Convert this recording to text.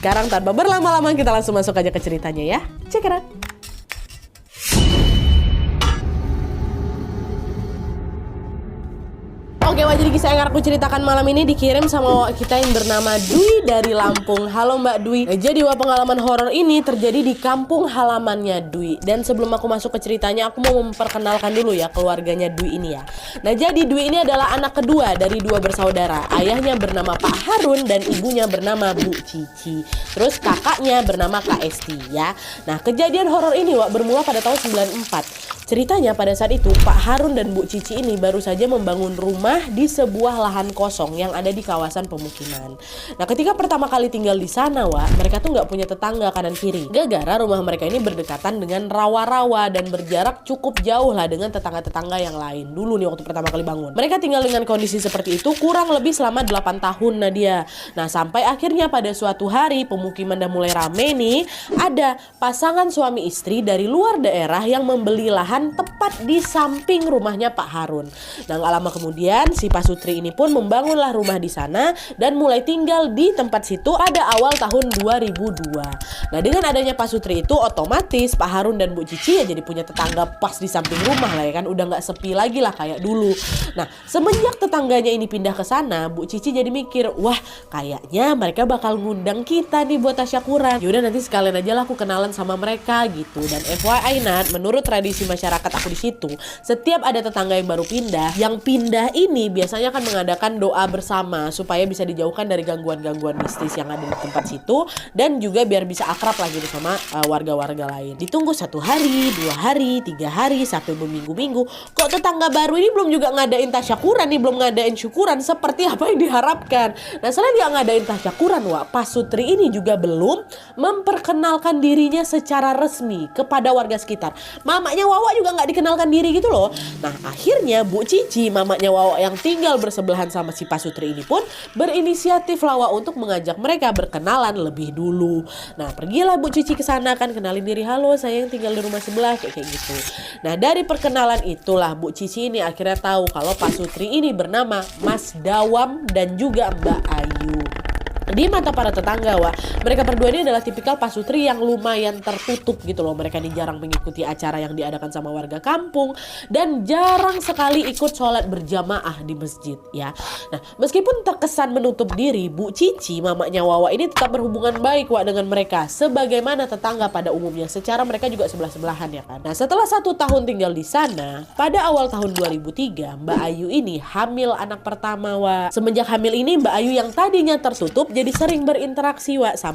sekarang tanpa berlama-lama kita langsung masuk aja ke ceritanya ya. Check it out. Oke, jadi kisah yang aku ceritakan malam ini dikirim sama kita yang bernama Dwi dari Lampung. Halo Mbak Dwi. Jadi pengalaman horor ini terjadi di kampung halamannya Dwi. Dan sebelum aku masuk ke ceritanya, aku mau memperkenalkan dulu ya keluarganya Dwi ini ya. Nah, jadi Dwi ini adalah anak kedua dari dua bersaudara. Ayahnya bernama Pak Harun dan ibunya bernama Bu Cici. Terus kakaknya bernama Kak Esti ya. Nah, kejadian horor ini bermula pada tahun 94. Ceritanya pada saat itu Pak Harun dan Bu Cici ini baru saja membangun rumah di sebuah lahan kosong yang ada di kawasan pemukiman. Nah, ketika pertama kali tinggal di sana, mereka tuh nggak punya tetangga kanan kiri. Gara-gara rumah mereka ini berdekatan dengan rawa-rawa dan berjarak cukup jauh lah dengan tetangga-tetangga yang lain. Dulu nih waktu pertama kali bangun. Mereka tinggal dengan kondisi seperti itu kurang lebih selama 8 tahun Nadia. Nah, sampai akhirnya pada suatu hari pemukiman udah mulai rame nih, ada pasangan suami istri dari luar daerah yang membeli lahan tepat di samping rumahnya Pak Harun. Nah, gak lama kemudian si Pak Sutri ini pun membangunlah rumah di sana dan mulai tinggal di tempat situ pada awal tahun 2002. Nah, dengan adanya Pak Sutri itu otomatis Pak Harun dan Bu Cici ya jadi punya tetangga pas di samping rumah lah ya kan, udah gak sepi lagi lah kayak dulu. Nah, semenjak tetangganya ini pindah ke sana, Bu Cici jadi mikir, wah kayaknya mereka bakal ngundang kita nih buat tasyakuran. Yaudah nanti sekalian aja lah aku kenalan sama mereka gitu. Dan FYI Nat, menurut tradisi masyarakat aku di situ, setiap ada tetangga yang baru pindah, yang pindah ini biasanya akan mengadakan doa bersama supaya bisa dijauhkan dari gangguan-gangguan mistis yang ada di tempat situ dan juga biar bisa akrab lagi sama warga-warga lain. Ditunggu 1 hari, 2 hari, 3 hari sampai berminggu-minggu. Kok tetangga baru ini belum juga ngadain tasyakuran nih, belum ngadain syukuran seperti apa yang diharapkan. Nah, selain dia ngadain tasyakuran, Pak Sutri ini juga belum memperkenalkan dirinya secara resmi kepada warga sekitar. Mamanya Wawa juga nggak dikenalkan diri gitu loh. Nah, akhirnya Bu Cici, mamanya Wawa yang tinggal bersebelahan sama si Pak Sutri ini pun berinisiatif Wawa untuk mengajak mereka berkenalan lebih dulu. Nah, pergilah Bu Cici ke sana kan, kenalin diri, halo saya yang tinggal di rumah sebelah kayak gitu. Nah, dari perkenalan itulah Bu Cici ini akhirnya tahu kalau Pak Sutri ini bernama Mas Dawam dan juga Mbak Ayu. Di mata para tetangga, mereka berdua ini adalah tipikal Pak Sutri yang lumayan tertutup gitu loh. Mereka ini jarang mengikuti acara yang diadakan sama warga kampung dan jarang sekali ikut sholat berjamaah di masjid ya. Nah, meskipun terkesan menutup diri, Bu Cici, mamanya Wawa ini tetap berhubungan baik dengan mereka sebagaimana tetangga pada umumnya. Secara mereka juga sebelah-sebelahan ya kan. Nah, setelah 1 tahun tinggal di sana, pada awal tahun 2003, Mbak Ayu ini hamil anak pertama, Semenjak hamil ini Mbak Ayu yang tadinya tertutup jadi sering berinteraksi sama